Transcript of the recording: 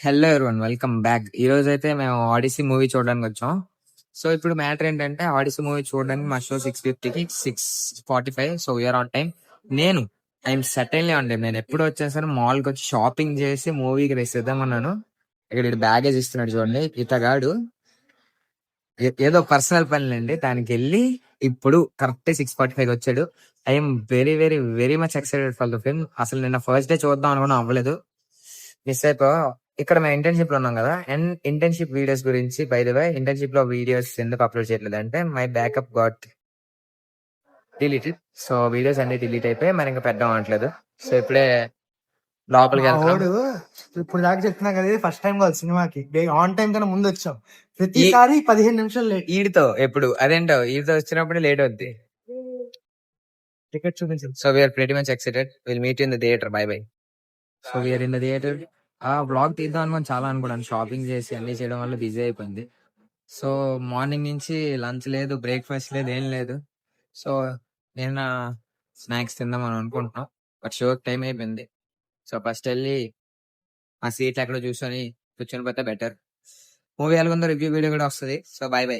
Hello everyone, welcome back. ఈ రోజు అయితే మేము ఆడిసీ మూవీ చూడడానికి వచ్చాం. సో ఇప్పుడు మ్యాటర్ ఏంటంటే, ఆడిసీ మూవీ చూడడానికి మా షో 6:50కి 6:45. So we're on time. నేను ఐఎమ్ సర్టైన్లీ ఆన్ టైం. నేను ఎప్పుడు వచ్చేసరి మాల్కి వచ్చి షాపింగ్ చేసి మూవీకి రేసిద్దామన్నాను. ఇక్కడ బ్యాగేజ్ ఇస్తున్నాడు చూడండి ఇతగాడు. ఏదో పర్సనల్ పనులండి, దానికి వెళ్ళి ఇప్పుడు కరెక్ట్ 6:45 వచ్చాడు. I'm very very very much excited for the film. అసలు నిన్న ఫస్ట్ డే చూద్దాం అనుకున్నా, అవ్వలేదు, మిస్ అయిపోయా. ఇక్కడ మేము ఇంటర్న్షిప్ లో ఉన్నాం కదా, అండ్ ఇంటర్న్షిప్ వీడియోస్ గురించి, బై ద వే ఇంటర్న్షిప్ లో వీడియోస్ ఎందుకు అప్లోడ్ చేయట్లేదు అంటే, my backup got deleted. So videos అన్ని డిలీట్ అయిపోయి మరి ఇంకా పెద్ద అవట్లేదు. సో ఇప్పుడే లోపలికి వెళ్తున్నాం. ఇప్పుడు దాకా చెప్తున్నా కదా, ఫస్ట్ టైం కాదు సినిమాకి ఆన్ టైం కన్నా ముందు వచ్చాం. ప్రతిసారి 15 నిమిషాలు లేట్. ఈడితో ఎప్పుడు అదేంటో, ఈడితో వచ్చినప్పుడు లేట్ అవుద్ది. టికెట్ చూపించండి. So we're pretty much excited. Will meet in the theatre. Bye bye. So we're in the theatre. ఆ బ్లాగ్ తీద్దాం అనుకుని చాలా అనుకున్నాను. షాపింగ్ చేసి అన్ని చేయడం వల్ల బిజీ అయిపోయింది. సో మార్నింగ్ నుంచి లంచ్ లేదు, బ్రేక్ఫాస్ట్ లేదు, ఏం లేదు. సో నేను స్నాక్స్ తిందామని అనుకుంటున్నాం, బట్ షో టైం అయిపోయింది. సో ఫస్ట్ వెళ్ళి ఆ సీట్ ఎక్కడ కూర్చొని పోతే బెటర్. మూవీ ఎలాగుందో రివ్యూ వీడియో కూడా వస్తుంది. So by by.